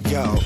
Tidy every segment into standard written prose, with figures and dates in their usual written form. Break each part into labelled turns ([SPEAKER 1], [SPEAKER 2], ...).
[SPEAKER 1] Yo,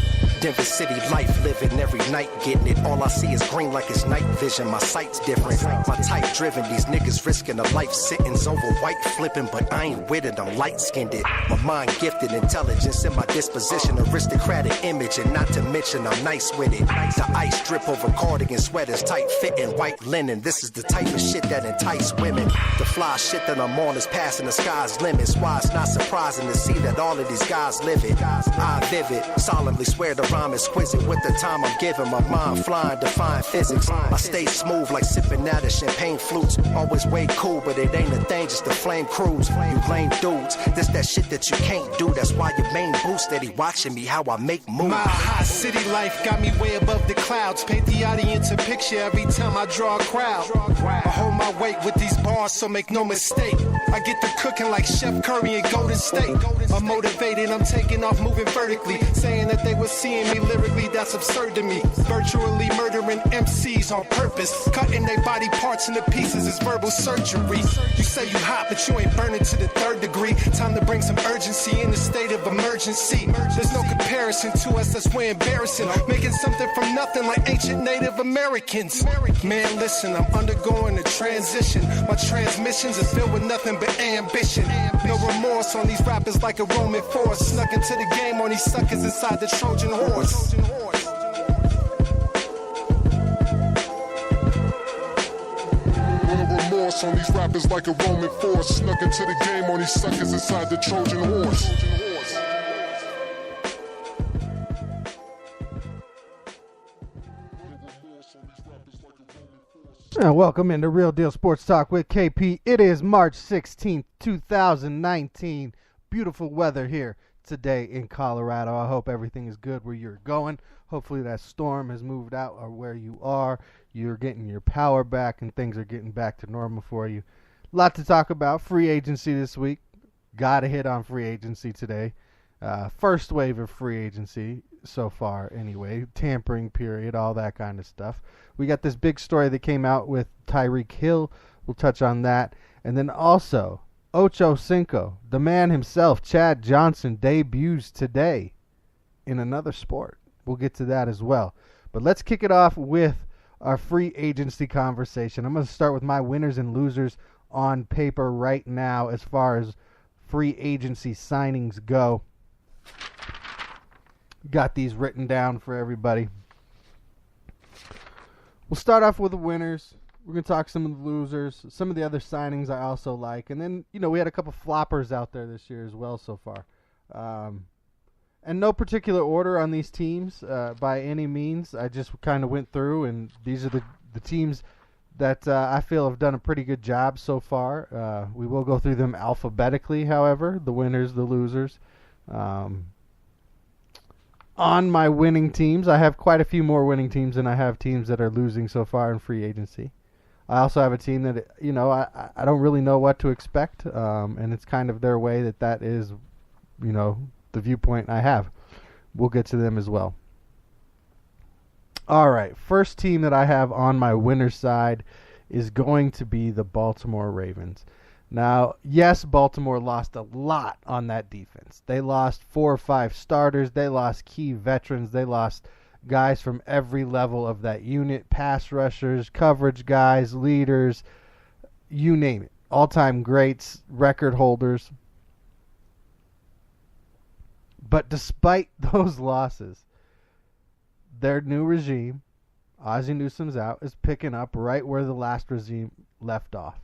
[SPEAKER 1] Denver City life living every night getting it. All I see is green like it's night vision. My sight's different. My type driven. These niggas risking a life sittings over white flipping, but I ain't with it. I'm light skinned it. My mind gifted, intelligence in my disposition, aristocratic image, and not to mention I'm nice with it. The ice drip over cardigan sweaters, tight fitting, white linen. This is the type of shit that entice women. The fly shit that I'm on is passing the sky's limits. Why it's not surprising to see that all of these guys live it. I vivid, solemnly swear the rhyme exquisite with the time I'm giving. My mind flying, defying physics. I stay smooth like sipping out of champagne flutes. Always way cool, but it ain't a thing, just a flame cruise. You lame dudes, this that shit that you can't do. That's why your main boo steady watching me how I make moves.
[SPEAKER 2] My high city life got me way above the clouds. Paint the audience a picture every time I draw a crowd. I hold my weight with these bars, so make no mistake. I get to cooking like Chef Curry in Golden State. I'm motivated, I'm taking off, moving vertically. Saying that they were seeing me lyrically, that's absurd to me. Virtually murdering MCs on purpose. Cutting their body parts into pieces is verbal surgery. You say you hot, but you ain't burning to the third degree. Time to bring some urgency in the state of emergency. There's no comparison to us, that's way embarrassing. Making something from nothing like ancient Native Americans. Man, listen, I'm undergoing a transition. My transmissions is filled with nothing but ambition. No remorse on these rappers like a Roman force. Snuck into the game on these suckers inside the Trojan horse.
[SPEAKER 3] No remorse on these rappers like a Roman force. Snuck into the game on these suckers inside the Trojan horse.
[SPEAKER 4] Welcome into Real Deal Sports Talk with KP. It is March 16th, 2019. Beautiful weather here today in Colorado. I hope everything is good where you're going. Hopefully that storm has moved out or where you are. You're getting your power back and things are getting back to normal for you. A lot to talk about. Free agency this week. Got to hit on free agency today. First wave of free agency so far anyway. Tampering period, all that kind of stuff. We got this big story that came out with Tyreek Hill. We'll touch on that. And then also, Ocho Cinco, the man himself, Chad Johnson, debuts today in another sport. We'll get to that as well. But let's kick it off with our free agency conversation. I'm going to start with my winners and losers on paper right now as far as free agency signings go. Got these written down for everybody. We'll start off with the winners. We're going to talk some of the losers, some of the other signings I also like. And then, we had a couple floppers out there this year as well so far. And no particular order on these teams by any means. I just kind of went through, and these are the teams that I feel have done a pretty good job so far. We will go through them alphabetically, however, the winners, the losers. On my winning teams, I have quite a few more winning teams than I have teams that are losing so far in free agency. I also have a team that, I don't really know what to expect, and it's kind of their way that is, the viewpoint I have. We'll get to them as well. All right, first team that I have on my winner's side is going to be the Baltimore Ravens. Now, yes, Baltimore lost a lot on that defense. They lost 4 or 5 starters. They lost key veterans. They lost guys from every level of that unit, pass rushers, coverage guys, leaders, you name it. All-time greats, record holders. But despite those losses, their new regime, Ozzie Newsome's out, is picking up right where the last regime left off.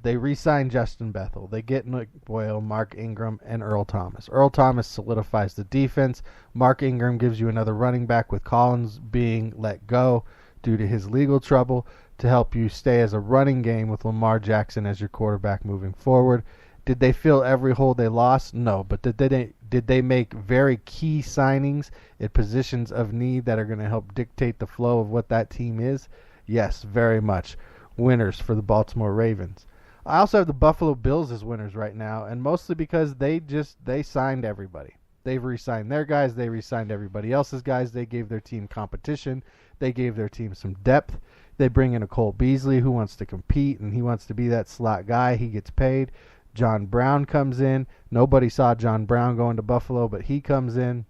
[SPEAKER 4] They re-sign Justin Bethel. They get Nick Boyle, Mark Ingram, and Earl Thomas. Earl Thomas solidifies the defense. Mark Ingram gives you another running back with Collins being let go due to his legal trouble to help you stay as a running game with Lamar Jackson as your quarterback moving forward. Did they fill every hole they lost? No, but did they make very key signings at positions of need that are going to help dictate the flow of what that team is? Yes, very much. Winners for the Baltimore Ravens. I also have the Buffalo Bills as winners right now, and mostly because they signed everybody. They've re-signed their guys. They re-signed everybody else's guys. They gave their team competition. They gave their team some depth. They bring in a Cole Beasley who wants to compete, and he wants to be that slot guy. He gets paid. John Brown comes in. Nobody saw John Brown going to Buffalo, but he comes in,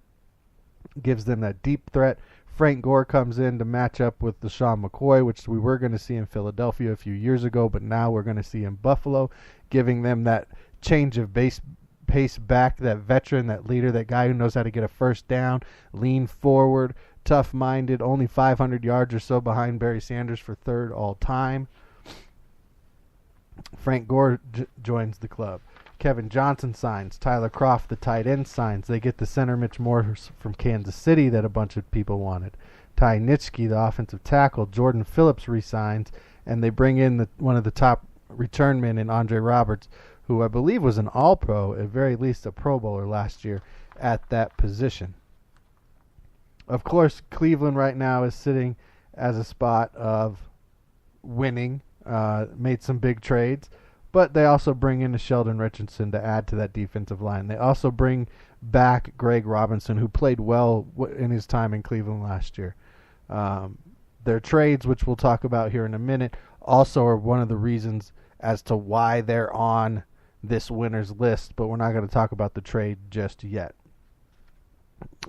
[SPEAKER 4] gives them that deep threat. Frank Gore comes in to match up with LaShawn McCoy, which we were going to see in Philadelphia a few years ago, but now we're going to see in Buffalo, giving them that change of pace back, that veteran, that leader, that guy who knows how to get a first down, lean forward, tough-minded, only 500 yards or so behind Barry Sanders for third all-time. Frank Gore joins the club. Kevin Johnson signs. Tyler Kroft, the tight end, signs. They get the center Mitch Morse from Kansas City that a bunch of people wanted. Ty Nitschke, the offensive tackle. Jordan Phillips resigns, and they bring in one of the top return men in Andre Roberts, who I believe was an All-Pro, at very least a Pro Bowler last year at that position. Of course, Cleveland right now is sitting as a spot of winning, made some big trades, but they also bring in a Sheldon Richardson to add to that defensive line. They also bring back Greg Robinson, who played well in his time in Cleveland last year. Their trades, which we'll talk about here in a minute, also are one of the reasons as to why they're on this winners list, but we're not going to talk about the trade just yet.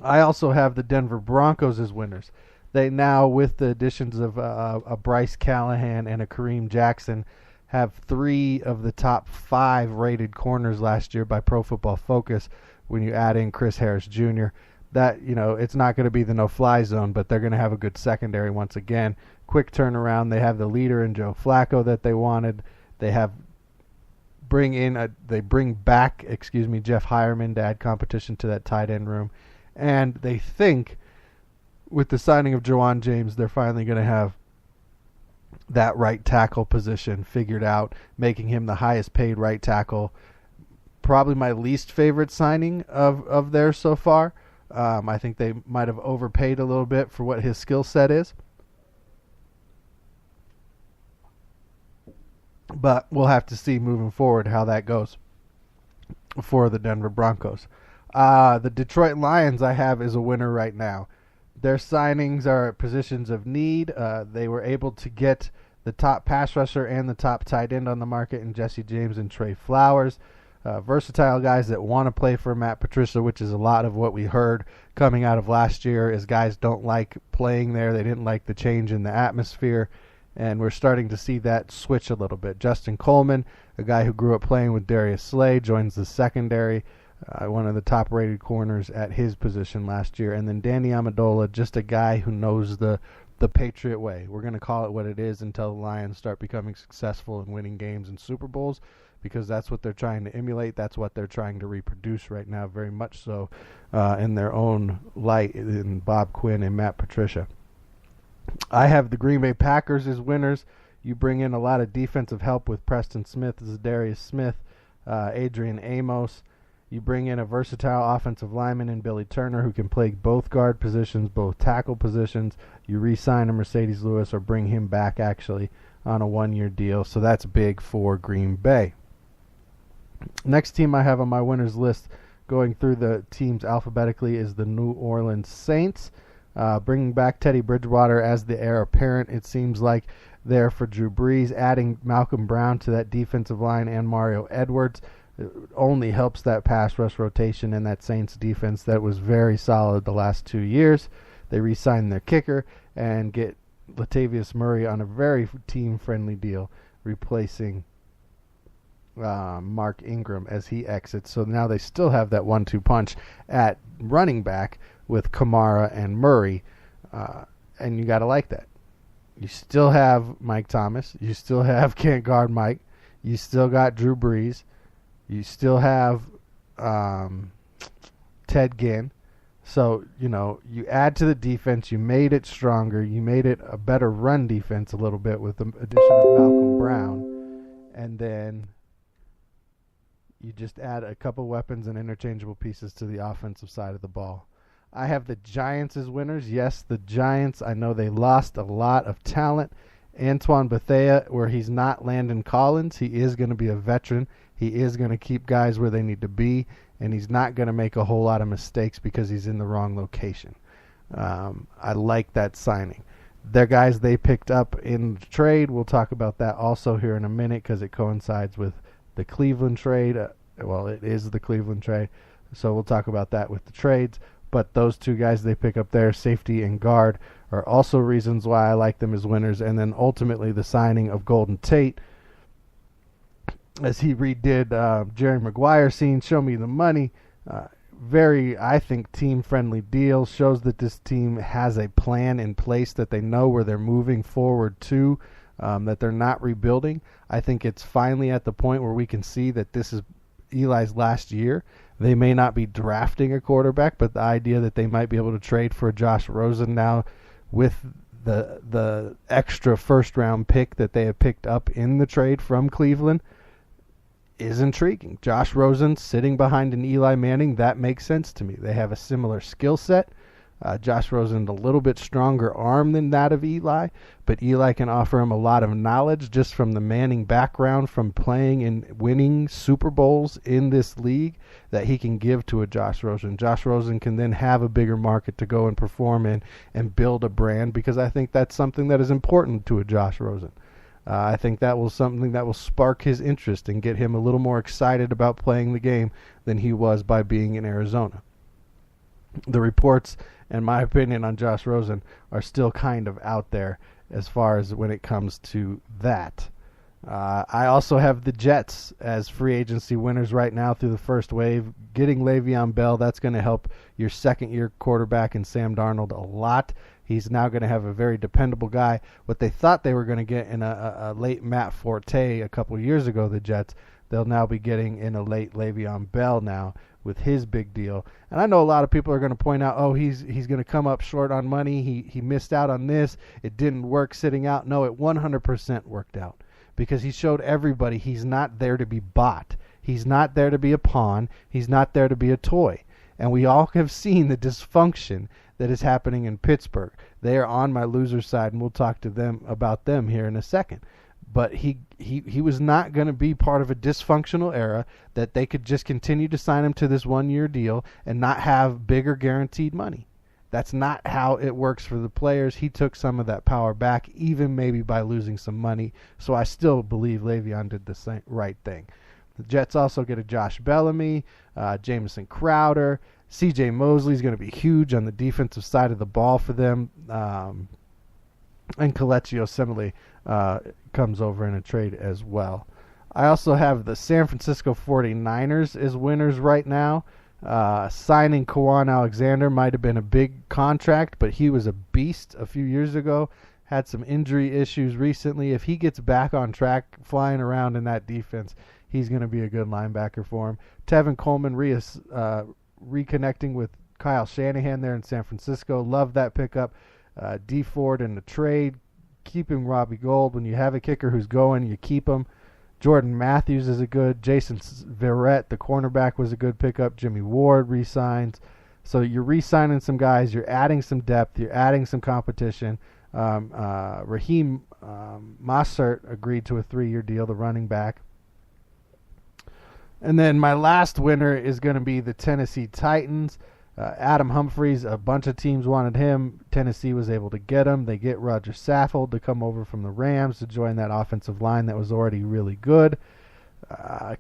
[SPEAKER 4] I also have the Denver Broncos as winners. They now, with the additions of a Bryce Callahan and a Kareem Jackson, have 3 of the top 5 rated corners last year by Pro Football Focus. When you add in Chris Harris Jr., that, it's not going to be the no-fly zone, but they're going to have a good secondary once again. Quick turnaround. They have the leader in Joe Flacco that they wanted. They bring back Jeff Hireman to add competition to that tight end room, and they think with the signing of Jawan James, they're finally going to have that right tackle position figured out, making him the highest paid right tackle. Probably my least favorite signing of theirs so far. I think they might have overpaid a little bit for what his skill set is. But we'll have to see moving forward how that goes for the Denver Broncos. The Detroit Lions I have as a winner right now. Their signings are at positions of need. They were able to get the top pass rusher and the top tight end on the market in Jesse James and Trey Flowers. Versatile guys that want to play for Matt Patricia, which is a lot of what we heard coming out of last year, is guys don't like playing there. They didn't like the change in the atmosphere, and we're starting to see that switch a little bit. Justin Coleman, a guy who grew up playing with Darius Slay, joins the secondary, one of the top-rated corners at his position last year. And then Danny Amendola, just a guy who knows the Patriot way. We're going to call it what it is until the Lions start becoming successful and winning games and Super Bowls, because that's what they're trying to emulate. That's what they're trying to reproduce right now, very much so in their own light in Bob Quinn and Matt Patricia. I have the Green Bay Packers as winners. You bring in a lot of defensive help with Preston Smith, Zadarius Smith, Adrian Amos. You bring in a versatile offensive lineman in Billy Turner who can play both guard positions, both tackle positions. You re-sign a Mercedes Lewis or bring him back actually on a 1-year deal. So that's big for Green Bay. Next team I have on my winners list, going through the teams alphabetically, is the New Orleans Saints. Bringing back Teddy Bridgewater as the heir apparent, it seems like, there for Drew Brees. Adding Malcolm Brown to that defensive line and Mario Edwards only helps that pass rush rotation and that Saints defense that was very solid the last 2 years. They re-signed their kicker and get Latavius Murray on a very team-friendly deal, replacing Mark Ingram as he exits. So now they still have that 1-2 punch at running back with Kamara and Murray, and you got to like that. You still have Mike Thomas. You still have can't guard Mike. You still got Drew Brees. You still have Ted Ginn. So, you add to the defense. You made it stronger. You made it a better run defense a little bit with the addition of Malcolm Brown. And then you just add a couple weapons and interchangeable pieces to the offensive side of the ball. I have the Giants as winners. Yes, the Giants. I know they lost a lot of talent. Antoine Bethea, where he's not Landon Collins, he is going to be a veteran. He is going to keep guys where they need to be, and he's not going to make a whole lot of mistakes because he's in the wrong location. I like that signing. They're guys they picked up in the trade. We'll talk about that also here in a minute because it coincides with the Cleveland trade. It is the Cleveland trade, so we'll talk about that with the trades. But those two guys they pick up there, safety and guard, are also reasons why I like them as winners. And then ultimately the signing of Golden Tate, as he redid Jerry Maguire scene, Show Me the Money. Very, I think, team-friendly deal. Shows that this team has a plan in place, that they know where they're moving forward to, that they're not rebuilding. I think it's finally at the point where we can see that this is Eli's last year. They may not be drafting a quarterback, but the idea that they might be able to trade for Josh Rosen now with the extra first-round pick that they have picked up in the trade from Cleveland is intriguing. Josh Rosen sitting behind an Eli Manning, that makes sense to me. They have a similar skill set. Josh Rosen a little bit stronger arm than that of Eli, but Eli can offer him a lot of knowledge just from the Manning background, from playing and winning Super Bowls in this league, that he can give to a Josh Rosen. Josh Rosen can then have a bigger market to go and perform in and build a brand, because I think that's something that is important to a Josh Rosen. I think that will something that will spark his interest and get him a little more excited about playing the game than he was by being in Arizona. The reports, and my opinion on Josh Rosen, are still kind of out there as far as when it comes to that. I also have the Jets as free agency winners right now through the first wave. Getting Le'Veon Bell, that's going to help your second-year quarterback in Sam Darnold a lot. He's now going to have a very dependable guy. What they thought they were going to get in a late Matt Forte a couple years ago, the Jets, they'll now be getting in a late Le'Veon Bell now with his big deal. And I know a lot of people are going to point out, oh, he's going to come up short on money. He missed out on this. It didn't work sitting out. No, it 100% worked out, because he showed everybody he's not there to be bought. He's not there to be a pawn. He's not there to be a toy. And we all have seen the dysfunction that is happening in Pittsburgh. They are on my loser side, and we'll talk to them about them here in a second. But he was not going to be part of a dysfunctional era that they could just continue to sign him to this one-year deal and not have bigger guaranteed money. That's not how it works for the players. He took some of that power back, even maybe by losing some money. So I still believe Le'Veon did the same right thing. The Jets also get a Josh Bellamy, Jamison Crowder. C.J. Mosley is going to be huge on the defensive side of the ball for them. And Kelechi Osemele comes over in a trade as well. I also have the San Francisco 49ers as winners right now. Signing Kwan Alexander might have been a big contract, but he was a beast a few years ago. Had some injury issues recently. If he gets back on track flying around in that defense, he's going to be a good linebacker for him. Tevin Coleman reconnecting with Kyle Shanahan there in San Francisco. Love that pickup. D Ford in the trade. Keeping Robbie Gould. When you have a kicker who's going, you keep him. Jordan Matthews is a good. Jason Verrett, the cornerback, was a good pickup. Jimmy Ward re-signs. So you're re-signing some guys. You're adding some depth. You're adding some competition. Raheem Mostert agreed to a 3-year deal, the running back. And then my last winner is going to be the Tennessee Titans. Adam Humphries, a bunch of teams wanted him. Tennessee was able to get him. They get Roger Saffold to come over from the Rams to join that offensive line that was already really good.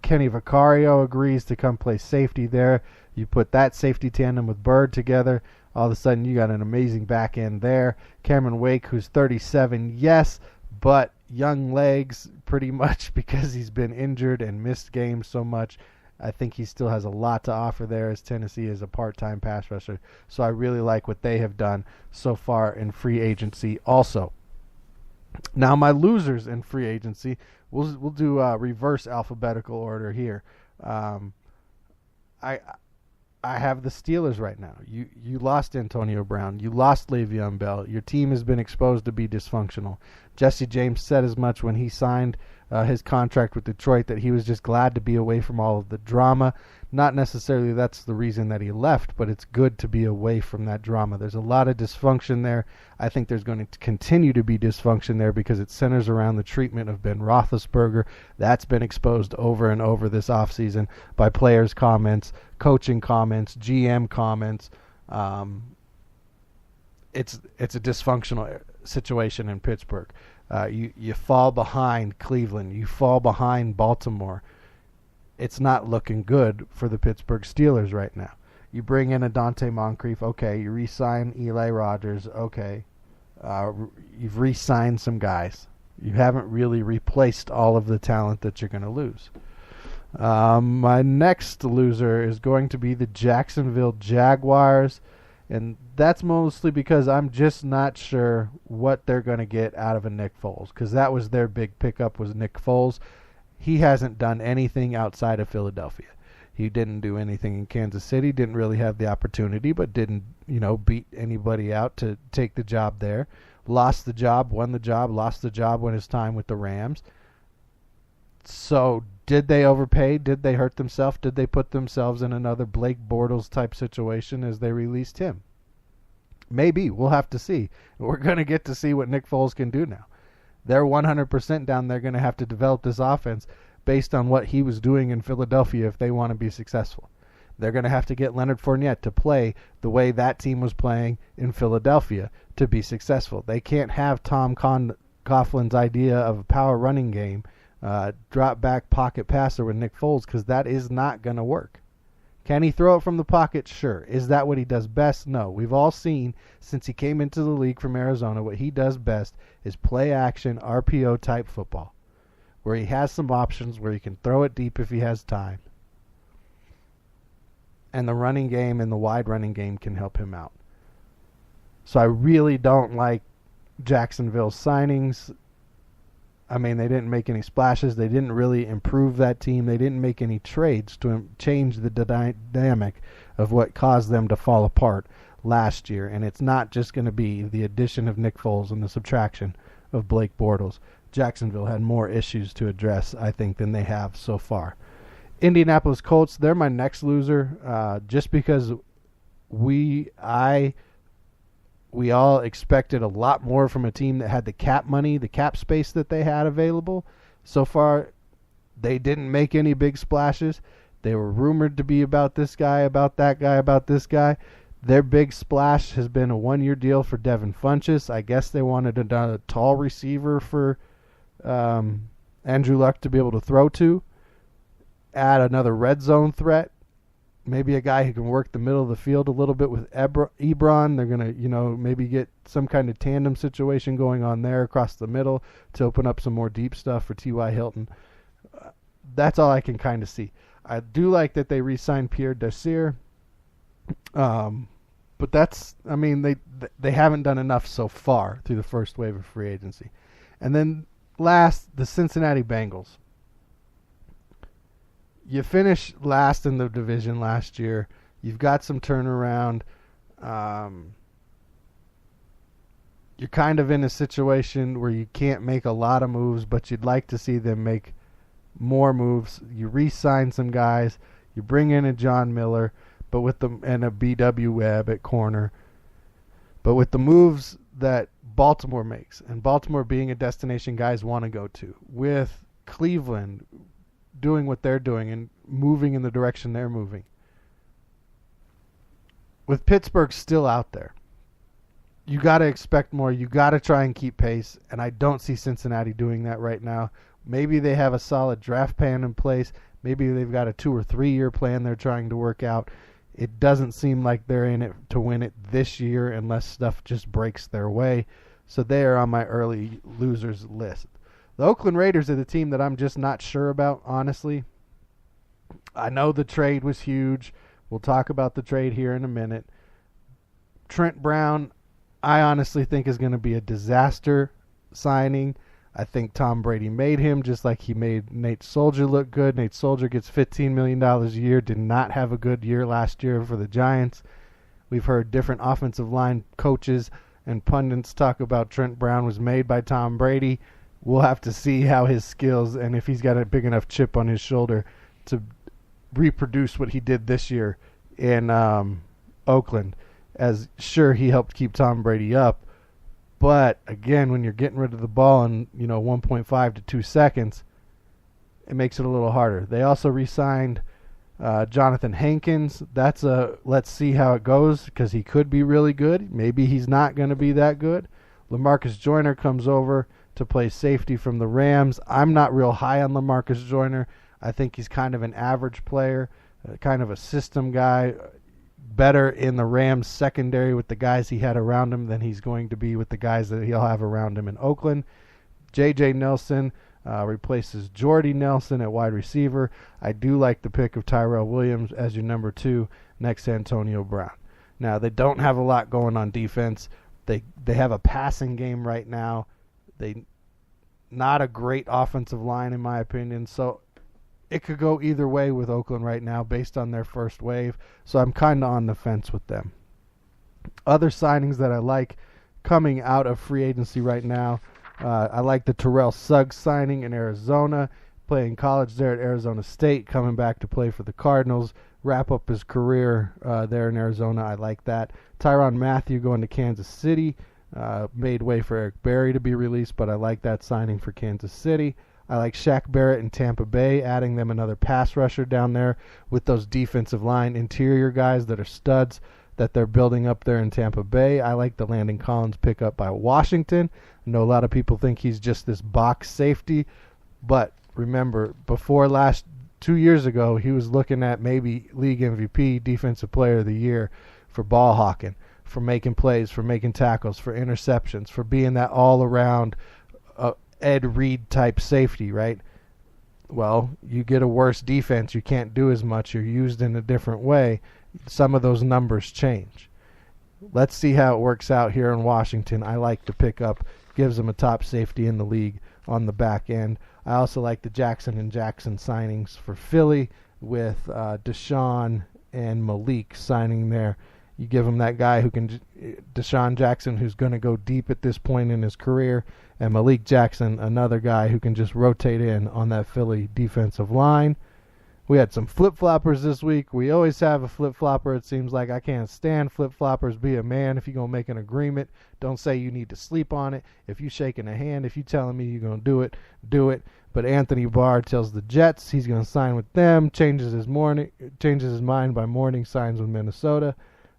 [SPEAKER 4] Kenny Vaccaro agrees to come play safety there. You put that safety tandem with Bird together, all of a sudden you got an amazing back end there. Cameron Wake, who's 37, yes, but young legs pretty much because he's been injured and missed games so much. I think he still has a lot to offer there, as Tennessee is a part-time pass rusher. So I really like what they have done so far in free agency also. Now my losers in free agency, we'll do reverse alphabetical order here. I have the Steelers right now. You lost Antonio Brown. You lost Le'Veon Bell. Your team has been exposed to be dysfunctional. Jesse James said as much when he signed his contract with Detroit, that he was just glad to be away from all of the drama. Not necessarily that's the reason that he left, but it's good to be away from that drama. There's a lot of dysfunction there. I think there's going to continue to be dysfunction there because it centers around the treatment of Ben Roethlisberger. That's been exposed over and over this offseason by players' comments, coaching comments, GM comments. It's a dysfunctional situation in Pittsburgh. You fall behind Cleveland. You fall behind Baltimore. It's not looking good for the Pittsburgh Steelers right now. You bring in a Dante Moncrief, okay. You re-sign Eli Rogers, okay. You've re-signed some guys. You haven't really replaced all of the talent that you're going to lose. My next loser is going to be the Jacksonville Jaguars, and that's mostly because I'm just not sure what they're going to get out of a Nick Foles, because that was their big pickup, was Nick Foles. He hasn't done anything outside of Philadelphia. He didn't do anything in Kansas City, didn't really have the opportunity, but didn't, beat anybody out to take the job there. Lost the job, won the job, lost the job when his time with the Rams. So did they overpay? Did they hurt themselves? Did they put themselves in another Blake Bortles type situation as they released him? Maybe. We'll have to see. We're going to get to see what Nick Foles can do now. They're 100% down there going to have to develop this offense based on what he was doing in Philadelphia if they want to be successful. They're going to have to get Leonard Fournette to play the way that team was playing in Philadelphia to be successful. They can't have Tom Coughlin's idea of a power running game, drop back pocket passer with Nick Foles, because that is not going to work. Can he throw it from the pocket? Sure. Is that what he does best? No. We've all seen since he came into the league from Arizona, what he does best is play action, RPO type football, where he has some options, where he can throw it deep if he has time. And the running game and the wide running game can help him out. So I really don't like Jacksonville's signings. I mean, they didn't make any splashes. They didn't really improve that team. They didn't make any trades to change the dynamic of what caused them to fall apart last year. And it's not just going to be the addition of Nick Foles and the subtraction of Blake Bortles. Jacksonville had more issues to address, I think, than they have so far. Indianapolis Colts, they're my next loser, just because we all expected a lot more from a team that had the cap money, the cap space that they had available. So far, they didn't make any big splashes. They were rumored to be about this guy, about that guy, about this guy. Their big splash has been a one-year deal for Devin Funchess. I guess they wanted a tall receiver for Andrew Luck to be able to throw to. Add another red zone threat. Maybe a guy who can work the middle of the field a little bit with Ebron. They're going to, maybe get some kind of tandem situation going on there across the middle to open up some more deep stuff for T.Y. Hilton. That's all I can kind of see. I do like that they re-signed Pierre Desir. But they haven't done enough so far through the first wave of free agency. And then last, the Cincinnati Bengals. You finished last in the division last year. You've got some turnaround. You're kind of in a situation where you can't make a lot of moves, but you'd like to see them make more moves. You re-sign some guys. You bring in a John Miller, and a B.W. Webb at corner. But with the moves that Baltimore makes, and Baltimore being a destination guys want to go to, with Cleveland doing what they're doing and moving in the direction they're moving, with Pittsburgh still out there, you got to expect more. You got to try and keep pace, and I don't see Cincinnati doing that right now. Maybe they have a solid draft plan in place. Maybe they've got a 2 or 3 year plan they're trying to work out. It doesn't seem like they're in it to win it this year unless stuff just breaks their way. So they are on my early losers list. The Oakland Raiders are the team that I'm just not sure about, honestly. I know the trade was huge. We'll talk about the trade here in a minute. Trent Brown, I honestly think is going to be a disaster signing. I think Tom Brady made him just like he made Nate Soldier look good. Nate Soldier gets $15 million a year, did not have a good year last year for the Giants. We've heard different offensive line coaches and pundits talk about Trent Brown was made by Tom Brady. We'll have to see how his skills and if he's got a big enough chip on his shoulder to reproduce what he did this year in Oakland. As sure, he helped keep Tom Brady up. But, again, when you're getting rid of the ball in 1.5 to 2 seconds, it makes it a little harder. They also re-signed Jonathan Hankins. That's let's see how it goes because he could be really good. Maybe he's not going to be that good. LaMarcus Joyner comes over to play safety from the Rams. I'm not real high on LaMarcus Joyner. I think he's kind of an average player, kind of a system guy, better in the Rams secondary with the guys he had around him than he's going to be with the guys that he'll have around him in Oakland. J.J. Nelson replaces Jordy Nelson at wide receiver. I do like the pick of Tyrell Williams as your number 2 next to Antonio Brown. Now, they don't have a lot going on defense. They have a passing game right now. Not a great offensive line, in my opinion. So it could go either way with Oakland right now based on their first wave. So I'm kind of on the fence with them. Other signings that I like coming out of free agency right now, I like the Terrell Suggs signing in Arizona, playing college there at Arizona State, coming back to play for the Cardinals, wrap up his career there in Arizona. I like that. Tyrann Mathieu going to Kansas City. Made way for Eric Berry to be released, but I like that signing for Kansas City. I like Shaq Barrett in Tampa Bay, adding them another pass rusher down there with those defensive line interior guys that are studs that they're building up there in Tampa Bay. I like the Landon Collins pickup by Washington. I know a lot of people think he's just this box safety, but remember, before 2 years ago, he was looking at maybe league MVP, defensive player of the year for ball hawking, for making plays, for making tackles, for interceptions, for being that all-around Ed Reed type safety, right? Well, you get a worse defense, you can't do as much, you're used in a different way. Some of those numbers change. Let's see how it works out here in Washington. I like the pickup, gives them a top safety in the league on the back end. I also like the Jackson and Jackson signings for Philly with Deshaun and Malik signing there. You give him that guy who can, Deshaun Jackson, who's going to go deep at this point in his career, and Malik Jackson, another guy who can just rotate in on that Philly defensive line. We had some flip-floppers this week. We always have a flip-flopper. It seems like I can't stand flip-floppers. Be a man. If you're going to make an agreement, don't say you need to sleep on it. If you're shaking a hand, if you're telling me you're going to do it, do it. But Anthony Barr tells the Jets he's going to sign with them, changes his mind by morning, signs with Minnesota.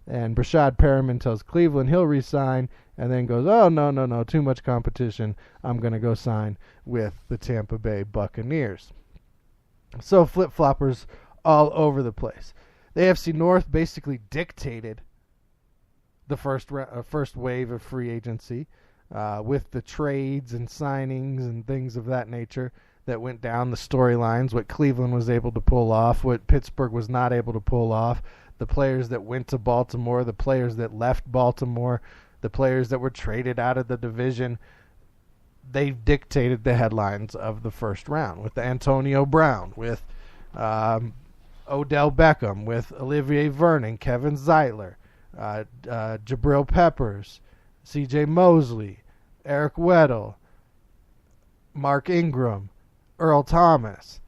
[SPEAKER 4] And Brashad Perriman tells Cleveland he'll resign, and then goes, oh, no, too much competition. I'm going to go sign with the Tampa Bay Buccaneers. So flip-floppers all over the place. The AFC North basically dictated the first wave of free agency with the trades and signings and things of that nature that went down the storylines, what Cleveland was able to pull off, what Pittsburgh was not able to pull off, the players that went to Baltimore, the players that left Baltimore, the players that were traded out of the division. They dictated the headlines of the first round with the Antonio Brown, with Odell Beckham, with Olivier Vernon, Kevin Zeitler, Jabril Peppers, C.J. Mosley, Eric Weddle, Mark Ingram, Earl Thomas.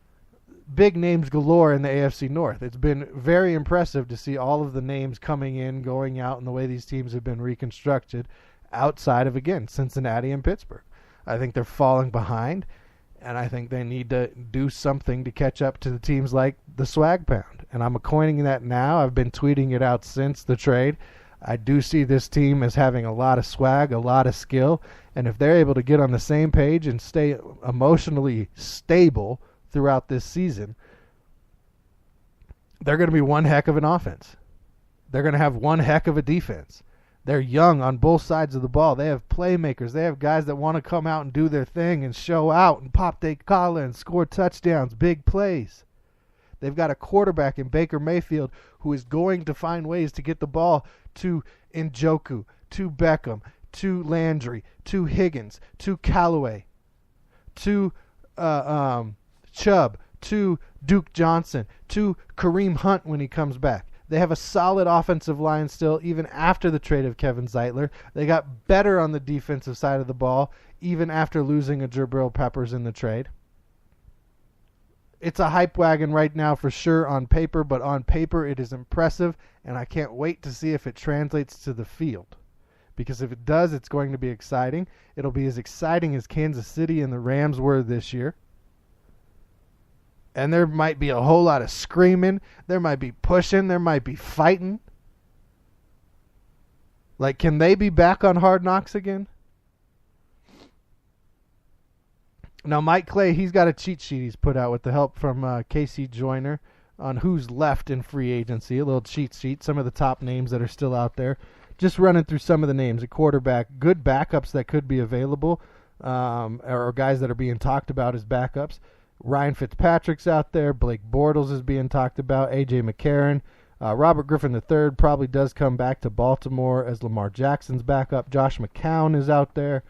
[SPEAKER 4] Big names galore in the AFC North. It's been very impressive to see all of the names coming in, going out, and the way these teams have been reconstructed outside of, again, Cincinnati and Pittsburgh. I think they're falling behind, and I think they need to do something to catch up to the teams like the Swag Pound. And I'm coining that now. I've been tweeting it out since the trade. I do see this team as having a lot of swag, a lot of skill, and if they're able to get on the same page and stay emotionally stable throughout this season, they're going to be one heck of an offense. They're going to have one heck of a defense. They're young on both sides of the ball. They have playmakers. They have guys that want to come out and do their thing and show out and pop their collar and score touchdowns, big plays. They've got a quarterback in Baker Mayfield who is going to find ways to get the ball to Njoku, to Beckham, to Landry, to Higgins, to Callaway, to Chubb, to Duke Johnson, to Kareem Hunt when he comes back. They have a solid offensive line still, even after the trade of Kevin Zeitler. They got better on the defensive side of the ball, even after losing a Jabril Peppers in the trade. It's a hype wagon right now for sure on paper, but on paper it is impressive, and I can't wait to see if it translates to the field. Because if it does, it's going to be exciting. It'll be as exciting as Kansas City and the Rams were this year. And there might be a whole lot of screaming. There might be pushing. There might be fighting. Like, can they be back on Hard Knocks again? Now, Mike Clay, he's got a cheat sheet he's put out with the help from Casey Joyner on who's left in free agency, a little cheat sheet, some of the top names that are still out there. Just running through some of the names, a quarterback, good backups that could be available, or guys that are being talked about as backups. Ryan Fitzpatrick's out there. Blake Bortles is being talked about. A.J. McCarron. Robert Griffin III probably does come back to Baltimore as Lamar Jackson's backup. Josh McCown is out there.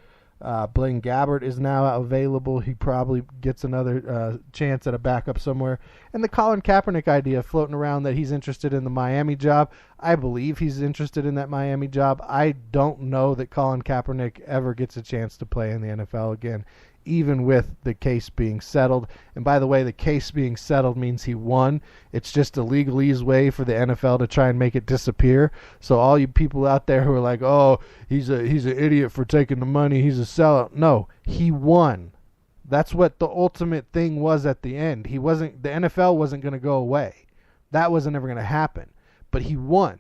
[SPEAKER 4] Blaine Gabbert is now available. He probably gets another chance at a backup somewhere. And the Colin Kaepernick idea floating around that he's interested in the Miami job. I believe he's interested in that Miami job. I don't know that Colin Kaepernick ever gets a chance to play in the NFL again, even with the case being settled. And by the way, the case being settled means he won. It's just a legalese way for the NFL to try and make it disappear. So all you people out there who are like, oh, he's an idiot for taking the money, he's a sellout. No, he won. That's what the ultimate thing was at the end. The NFL wasn't going to go away. That wasn't ever going to happen. But he won.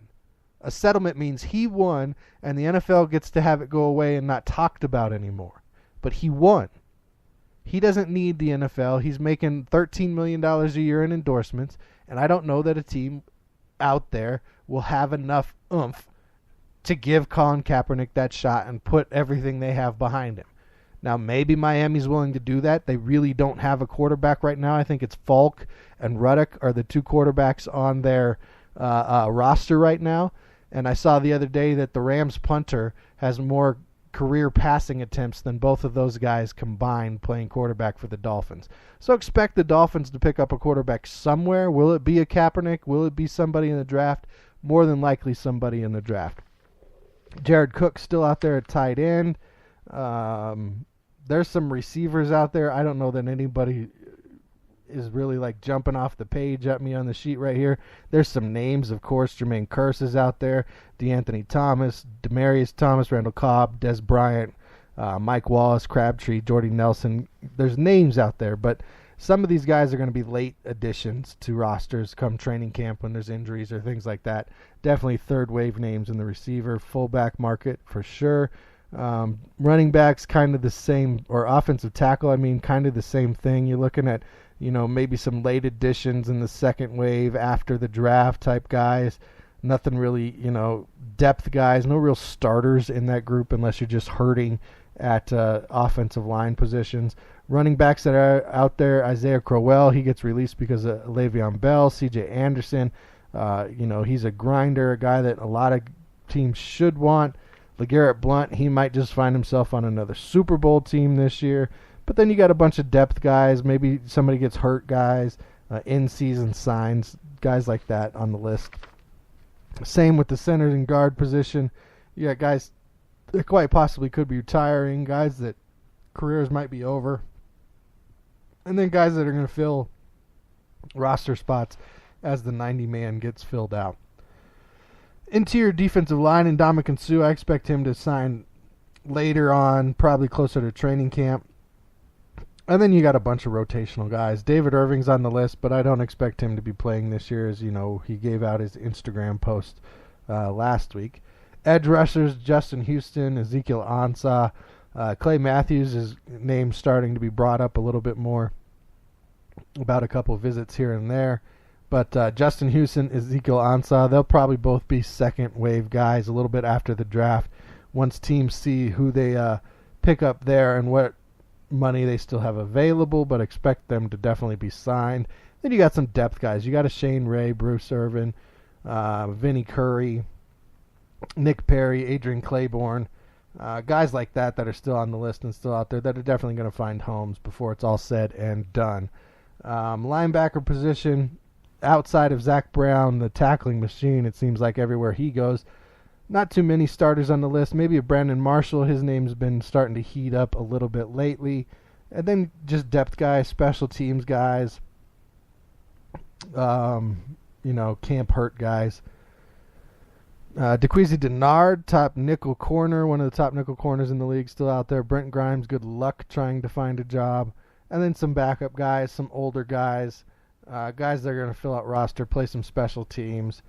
[SPEAKER 4] A settlement means he won, and the NFL gets to have it go away and not talked about anymore. But he won. He doesn't need the NFL. He's making $13 million a year in endorsements, and I don't know that a team out there will have enough oomph to give Colin Kaepernick that shot and put everything they have behind him. Now, maybe Miami's willing to do that. They really don't have a quarterback right now. I think it's Falk and Ruddock are the two quarterbacks on their roster right now. And I saw the other day that the Rams punter has more career passing attempts than both of those guys combined playing quarterback for the Dolphins. So expect the Dolphins to pick up a quarterback somewhere. Will it be a Kaepernick? Will it be somebody in the draft? More than likely somebody in the draft. Jared Cook's still out there at tight end. There's some receivers out there. I don't know that anybody is really like jumping off the page at me on the sheet right here. There's some names, of course. Jermaine Kearse is out there. DeAnthony Thomas, Demaryius Thomas, Randall Cobb, Des Bryant, Mike Wallace, Crabtree, Jordy Nelson. There's names out there, but some of these guys are going to be late additions to rosters come training camp when there's injuries or things like that. Definitely third wave names in the receiver, fullback market for sure. Running backs kind of the same, or offensive tackle, I mean, kind of the same thing. You're looking at, maybe some late additions in the second wave after the draft type guys. Nothing really, depth guys. No real starters in that group unless you're just hurting at offensive line positions. Running backs that are out there, Isaiah Crowell, he gets released because of Le'Veon Bell. C.J. Anderson, he's a grinder, a guy that a lot of teams should want. LeGarrette Blount, he might just find himself on another Super Bowl team this year. But then you got a bunch of depth guys. Maybe somebody gets hurt guys, in-season signs, guys like that on the list. Same with the center and guard position. You got guys that quite possibly could be retiring, guys that careers might be over, and then guys that are going to fill roster spots as the 90-man gets filled out. Interior defensive line, and Ndamukong Suh, I expect him to sign later on, probably closer to training camp. And then you got a bunch of rotational guys. David Irving's on the list, but I don't expect him to be playing this year, as he gave out his Instagram post last week. Edge rushers, Justin Houston, Ezekiel Ansah, Clay Matthews, his name's starting to be brought up a little bit more about a couple of visits here and there. But Justin Houston, Ezekiel Ansah, they'll probably both be second wave guys a little bit after the draft once teams see who they pick up there and what money they still have available, but expect them to definitely be signed. Then you got some depth guys. You got a Shane Ray, Bruce Irvin, Vinnie Curry, Nick Perry, Adrian Claiborne, guys like that are still on the list and still out there that are definitely going to find homes before it's all said and done. Linebacker position, outside of Zach Brown, the tackling machine, it seems like everywhere he goes. Not too many starters on the list. Maybe a Brandon Marshall. His name's been starting to heat up a little bit lately. And then just depth guys, special teams guys, camp hurt guys. DeQuizy Denard, top nickel corner, one of the top nickel corners in the league, still out there. Brent Grimes, good luck trying to find a job. And then some backup guys, some older guys, guys that are going to fill out roster, play some special teams,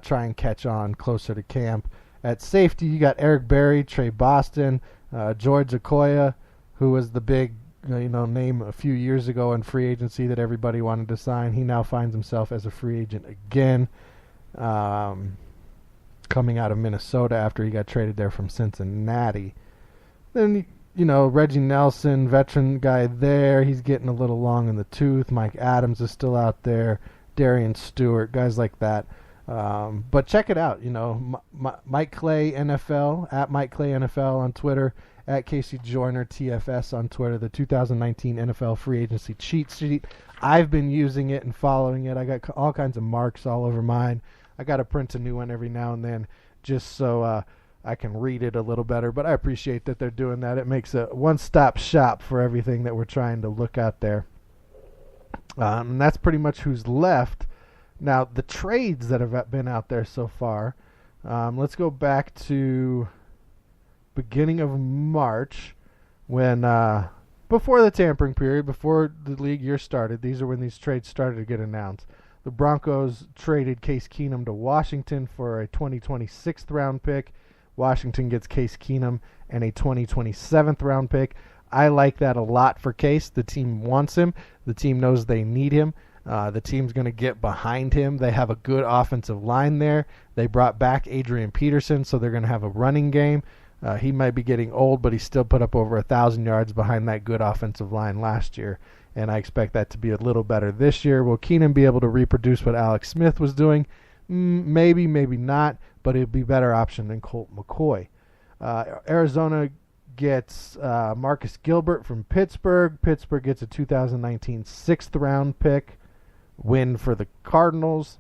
[SPEAKER 4] try and catch on closer to camp. At safety, you got Eric Berry, Trey Boston, George Okoye, who was the big name a few years ago in free agency that everybody wanted to sign. He now finds himself as a free agent again, coming out of Minnesota after he got traded there from Cincinnati. Then, Reggie Nelson, veteran guy there, he's getting a little long in the tooth. Mike Adams is still out there. Darian Stewart, guys like that. But check it out, Mike Clay NFL, at Mike Clay NFL on Twitter, at Casey Joyner TFS on Twitter, the 2019 NFL free agency cheat sheet. I've been using it and following it. I got all kinds of marks all over mine. I got to print a new one every now and then just so I can read it a little better, but I appreciate that they're doing that. It makes a one-stop shop for everything that we're trying to look at there. And that's pretty much who's left. Now, the trades that have been out there so far, let's go back to beginning of March when, before the tampering period, before the league year started, these are when these trades started to get announced. The Broncos traded Case Keenum to Washington for a 2020 6th round pick. Washington gets Case Keenum and a 2020 7th round pick. I like that a lot for Case. The team wants him. The team knows they need him. The team's going to get behind him. They have a good offensive line there. They brought back Adrian Peterson, so they're going to have a running game. He might be getting old, but he still put up over 1,000 yards behind that good offensive line last year, and I expect that to be a little better this year. Will Keenum be able to reproduce what Alex Smith was doing? Maybe, maybe not, but it'd be a better option than Colt McCoy. Arizona gets Marcus Gilbert from Pittsburgh. Pittsburgh gets a 2019 6th round pick. Win for the Cardinals.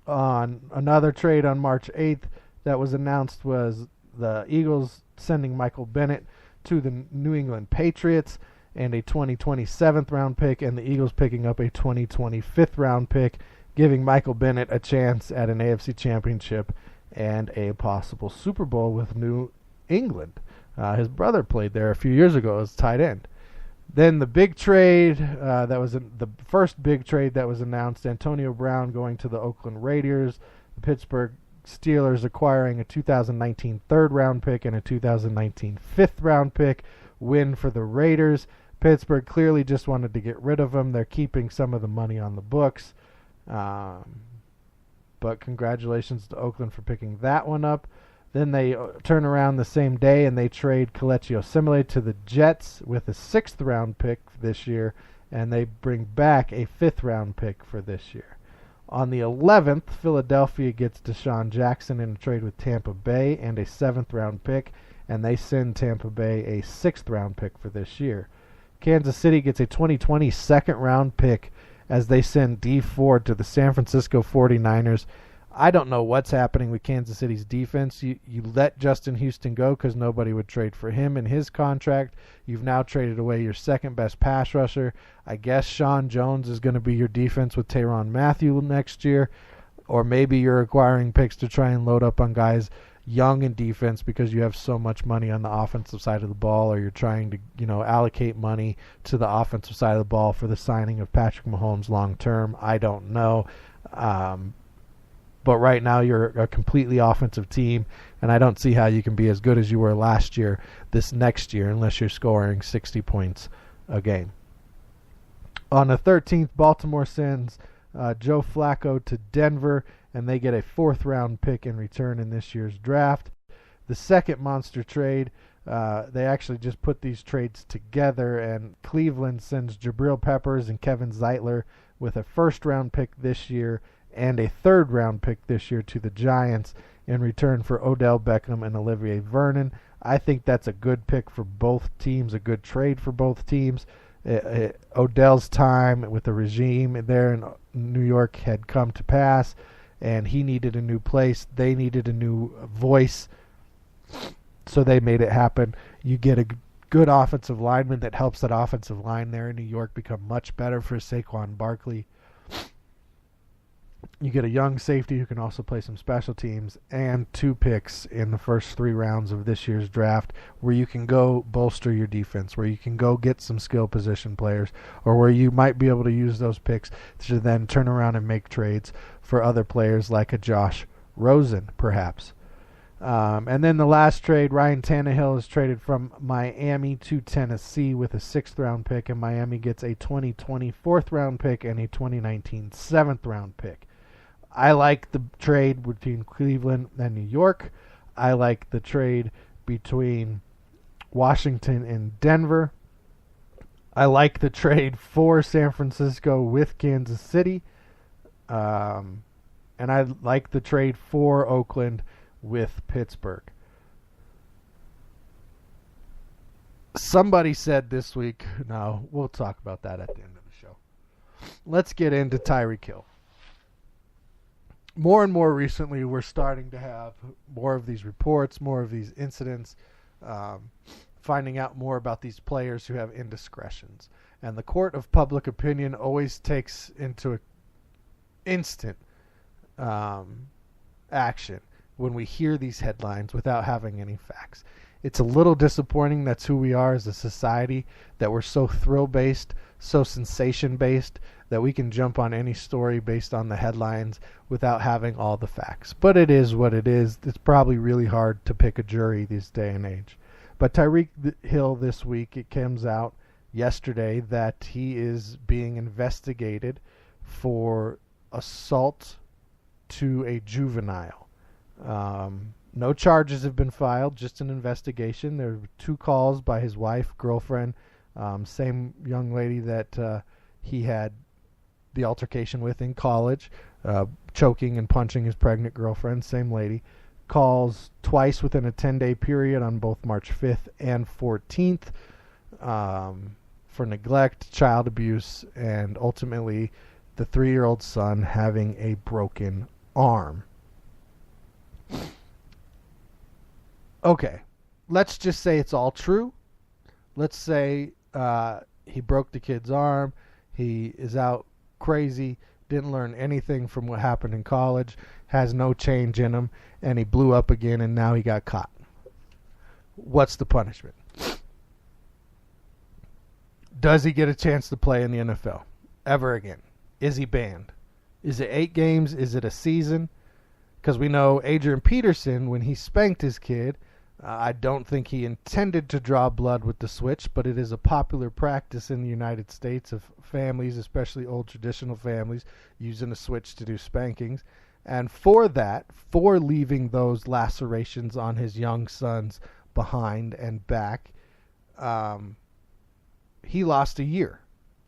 [SPEAKER 4] On another trade on March 8th that was announced was the Eagles sending Michael Bennett to the New England Patriots and a 2020 7th round pick, and the Eagles picking up a 2020 5th round pick, giving Michael Bennett a chance at an AFC championship and a possible Super Bowl with New England. His brother played there a few years ago as tight end. Then the big trade, that was the first big trade that was announced, Antonio Brown going to the Oakland Raiders, the Pittsburgh Steelers acquiring a 2019 3rd round pick and a 2019 5th round pick. Win for the Raiders. Pittsburgh clearly just wanted to get rid of him. They're keeping some of the money on the books. But congratulations to Oakland for picking that one up. Then they turn around the same day and they trade Kelechi Osemele to the Jets with a 6th round pick this year, and they bring back a 5th round pick for this year. On the 11th, Philadelphia gets Deshaun Jackson in a trade with Tampa Bay and a 7th round pick, and they send Tampa Bay a 6th round pick for this year. Kansas City gets a 2020 2nd round pick as they send Dee Ford to the San Francisco 49ers. I don't know what's happening with Kansas City's defense. You let Justin Houston go because nobody would trade for him in his contract. You've now traded away your second best pass rusher. I guess Sean Jones is going to be your defense with Tyrann Mathieu next year. Or maybe you're acquiring picks to try and load up on guys young in defense because you have so much money on the offensive side of the ball, or you're trying to, allocate money to the offensive side of the ball for the signing of Patrick Mahomes long term. I don't know. But right now you're a completely offensive team, and I don't see how you can be as good as you were last year this next year unless you're scoring 60 points a game. On the 13th, Baltimore sends Joe Flacco to Denver, and they get a 4th round pick in return in this year's draft. The second monster trade, they actually just put these trades together, and Cleveland sends Jabril Peppers and Kevin Zeitler with a 1st round pick this year and a 3rd round pick this year to the Giants in return for Odell Beckham and Olivier Vernon. I think that's a good pick for both teams, a good trade for both teams. Odell's time with the regime there in New York had come to pass, and he needed a new place. They needed a new voice, so they made it happen. You get a good offensive lineman that helps that offensive line there in New York become much better for Saquon Barkley. You get a young safety who can also play some special teams, and 2 picks in the first 3 rounds of this year's draft where you can go bolster your defense, where you can go get some skill position players, or where you might be able to use those picks to then turn around and make trades for other players like a Josh Rosen, perhaps. And then the last trade, Ryan Tannehill is traded from Miami to Tennessee with a 6th-round pick, and Miami gets a 2020 4th-round pick and a 2019 7th-round pick. I like the trade between Cleveland and New York. I like the trade between Washington and Denver. I like the trade for San Francisco with Kansas City. And I like the trade for Oakland with Pittsburgh. Somebody said this week, no, we'll talk about that at the end of the show. Let's get into Tyreek Hill. More and more recently, we're starting to have more of these reports, more of these incidents, finding out more about these players who have indiscretions. And the court of public opinion always takes into instant action when we hear these headlines without having any facts. It's a little disappointing. That's who we are as a society, that we're so thrill-based, so sensation-based, that we can jump on any story based on the headlines without having all the facts. But it is what it is. It's probably really hard to pick a jury this day and age. But Tyreek Hill this week, it comes out yesterday that he is being investigated for assault to a juvenile. No charges have been filed, just an investigation. There were 2 calls by his wife, girlfriend, same young lady that he had the altercation with in college, choking and punching his pregnant girlfriend, same lady. Calls twice within a 10-day period on both March 5th and 14th for neglect, child abuse, and ultimately the 3-year-old son having a broken arm. Okay, let's just say it's all true. Let's say he broke the kid's arm, he is out crazy, didn't learn anything from what happened in college, has no change in him, and he blew up again and now he got caught. What's the punishment? Does he get a chance to play in the NFL ever again? Is he banned? Is it 8 games? Is it a season? Because we know Adrian Peterson, when he spanked his kid, I don't think he intended to draw blood with the switch, but it is a popular practice in the United States of families, especially old traditional families, using a switch to do spankings. And for that, for leaving those lacerations on his young son's behind and back, he lost a year,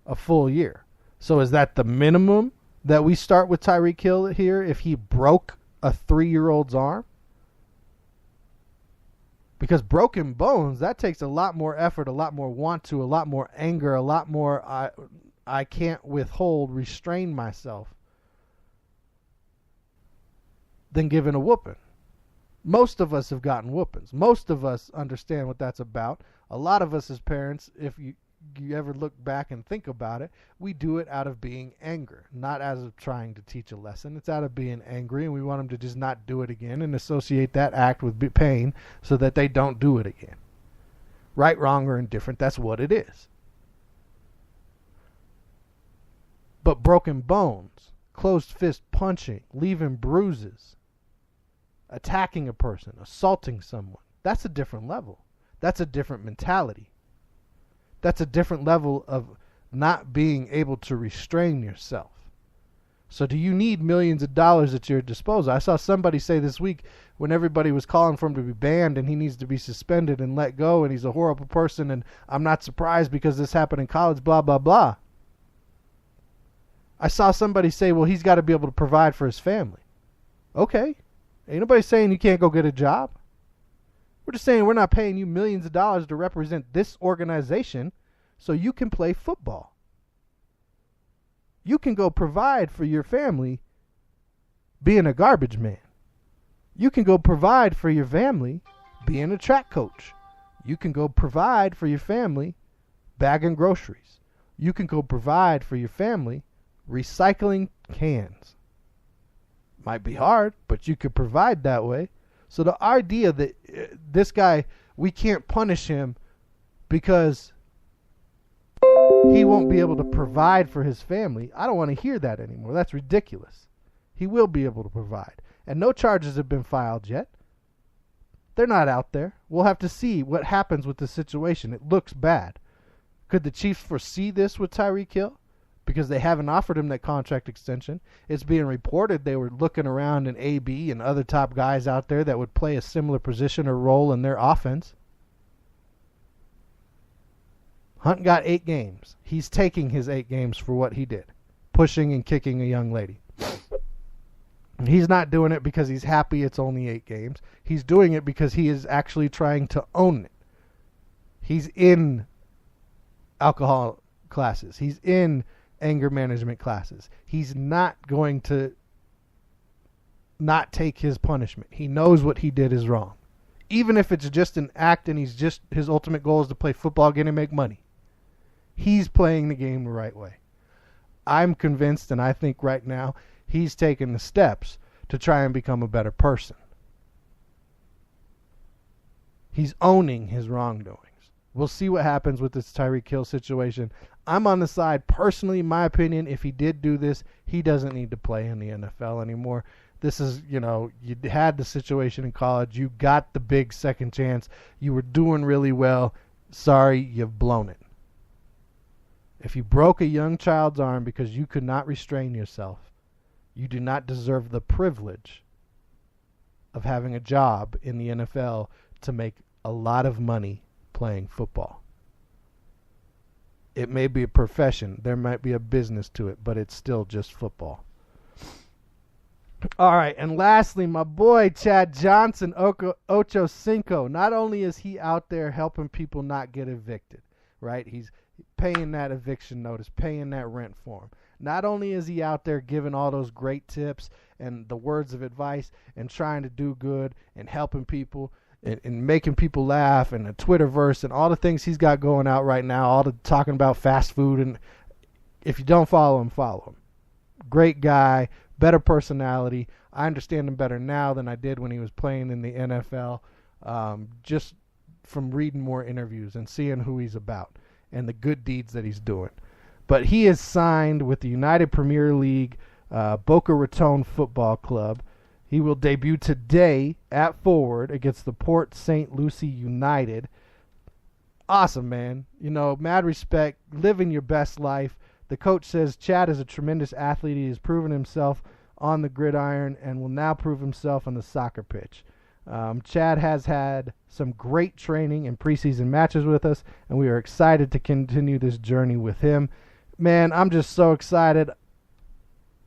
[SPEAKER 4] a full year. So is that the minimum that we start with Tyreek Hill here if he broke a 3-year-old's arm? Because broken bones, that takes a lot more effort, a lot more want to, a lot more anger, a lot more I can't withhold, restrain myself than giving a whooping. Most of us have gotten whoopings. Most of us understand what that's about. A lot of us as parents, if you ever look back and think about it, we do it out of being angry, not as of trying to teach a lesson. It's out of being angry, and we want them to just not do it again and associate that act with pain so that they don't do it again. Right, wrong, or indifferent, that's what it is. But broken bones, closed fist punching, leaving bruises, attacking a person, assaulting someone, that's a different level. That's a different mentality. That's a different level of not being able to restrain yourself. So do you need millions of dollars at your disposal? I saw somebody say this week when everybody was calling for him to be banned and he needs to be suspended and let go and he's a horrible person and I'm not surprised because this happened in college, blah, blah, blah. I saw somebody say, well, he's got to be able to provide for his family. Okay. Ain't nobody saying you can't go get a job. We're just saying we're not paying you millions of dollars to represent this organization so you can play football. You can go provide for your family being a garbage man. You can go provide for your family being a track coach. You can go provide for your family bagging groceries. You can go provide for your family recycling cans. Might be hard, but you could provide that way. So the idea that this guy, we can't punish him because he won't be able to provide for his family, I don't want to hear that anymore. That's ridiculous. He will be able to provide. And no charges have been filed yet. They're not out there. We'll have to see what happens with the situation. It looks bad. Could the Chiefs foresee this with Tyreek Hill? Because they haven't offered him that contract extension. It's being reported they were looking around in AB and other top guys out there that would play a similar position or role in their offense. Hunt got 8 games. He's taking his 8 games for what he did, pushing and kicking a young lady. He's not doing it because he's happy it's only 8 games. He's doing it because he is actually trying to own it. He's in alcohol classes. He's in anger management classes. He's not going to not take his punishment. He knows what he did is wrong. Even if it's just an act and his ultimate goal is to play football, get and make money. He's playing the game the right way. I'm convinced, and I think right now, he's taking the steps to try and become a better person. He's owning his wrongdoings. We'll see what happens with this Tyreek Hill situation. I'm on the side, personally, my opinion, if he did do this, he doesn't need to play in the NFL anymore. This is, you had the situation in college. You got the big second chance. You were doing really well. Sorry, you've blown it. If you broke a young child's arm because you could not restrain yourself, you do not deserve the privilege of having a job in the NFL to make a lot of money playing football. It may be a profession. There might be a business to it, but it's still just football. All right, and lastly, my boy Chad Johnson, Ocho Cinco. Not only is he out there helping people not get evicted, right? He's paying that eviction notice, paying that rent for him. Not only is he out there giving all those great tips and the words of advice and trying to do good and helping people and making people laugh and the Twitterverse and all the things he's got going out right now, all the talking about fast food. And if you don't follow him, follow him. Great guy, better personality. I understand him better now than I did when he was playing in the NFL, just from reading more interviews and seeing who he's about and the good deeds that he's doing. But he is signed with the United Premier League Boca Raton Football Club. He will debut today at forward against the Port St. Lucie United. Awesome, man. Mad respect, living your best life. The coach says Chad is a tremendous athlete. He has proven himself on the gridiron and will now prove himself on the soccer pitch. Chad has had some great training and preseason matches with us, and we are excited to continue this journey with him. Man, I'm just so excited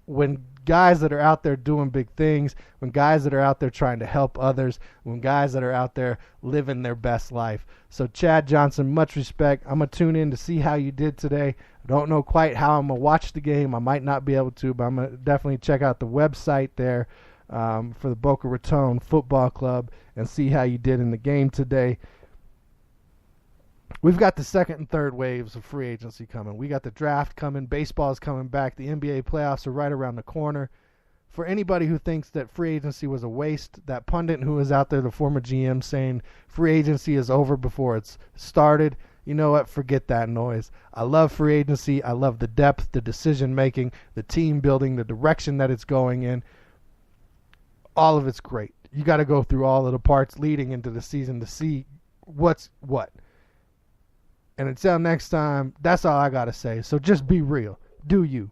[SPEAKER 4] when guys that are out there doing big things, when guys that are out there trying to help others, when guys that are out there living their best life. So Chad Johnson, much respect. I'm going to tune in to see how you did today. I don't know quite how I'm going to watch the game. I might not be able to, but I'm going to definitely check out the website there for the Boca Raton Football Club and see how you did in the game today. We've got the second and third waves of free agency coming. We got the draft coming. Baseball is coming back. The NBA playoffs are right around the corner. For anybody who thinks that free agency was a waste, that pundit who is out there, the former GM, saying free agency is over before it's started, you know what? Forget that noise. I love free agency. I love the depth, the decision-making, the team building, the direction that it's going in. All of it's great. You got to go through all of the parts leading into the season to see what's what. And until next time, that's all I got to say. So just be real. Do you.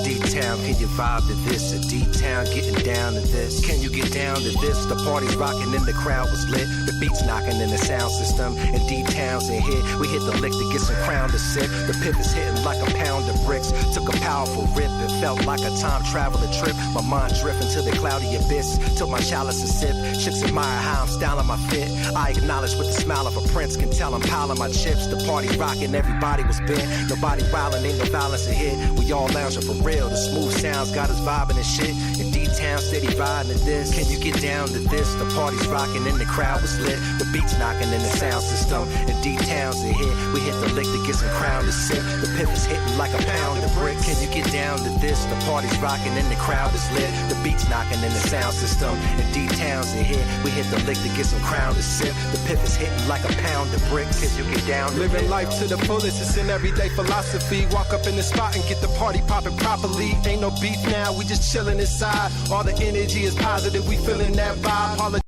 [SPEAKER 1] D-Town, can you vibe to this? A D-Town getting down to this. Can you get down to this? The party's rocking and the crowd was lit. The beats knocking in the sound system. And D-Town's in here. We hit the lick to get some crown to sip. The pip is hitting like a pound of bricks. Took a powerful rip. It felt like a time traveling trip. My mind drifting to the cloudy abyss. Took my chalice a sip. Chicks admire how I'm styling my fit. I acknowledge with the smile of a prince. Can tell I'm piling my chips. The party rocking, everybody was bent. Nobody wildin', ain't no violence in here. We all lounging for real. The smooth sounds got us vibing and shit. In D-Town steady riding to this. Can you get down to this? The party's rocking and the crowd was lit. The beats knocking in the sound system. And D-Town's a hit. We hit the lick to get some crown to sip. The pivot's hitting like a pound of brick. Can you get down to this? The party's rocking and the crowd is lit. The beats knocking in the sound system. And D-Town's a hit. We hit the lick to get some crown to sip. The pivot's hitting like a pound of brick. Can you get down to
[SPEAKER 2] Living
[SPEAKER 1] this?
[SPEAKER 2] life to the fullest, it's an everyday philosophy. Walk up in the spot and get the party popping properly. Ain't no beef now, we just chilling inside. All the energy is positive, we feeling that vibe.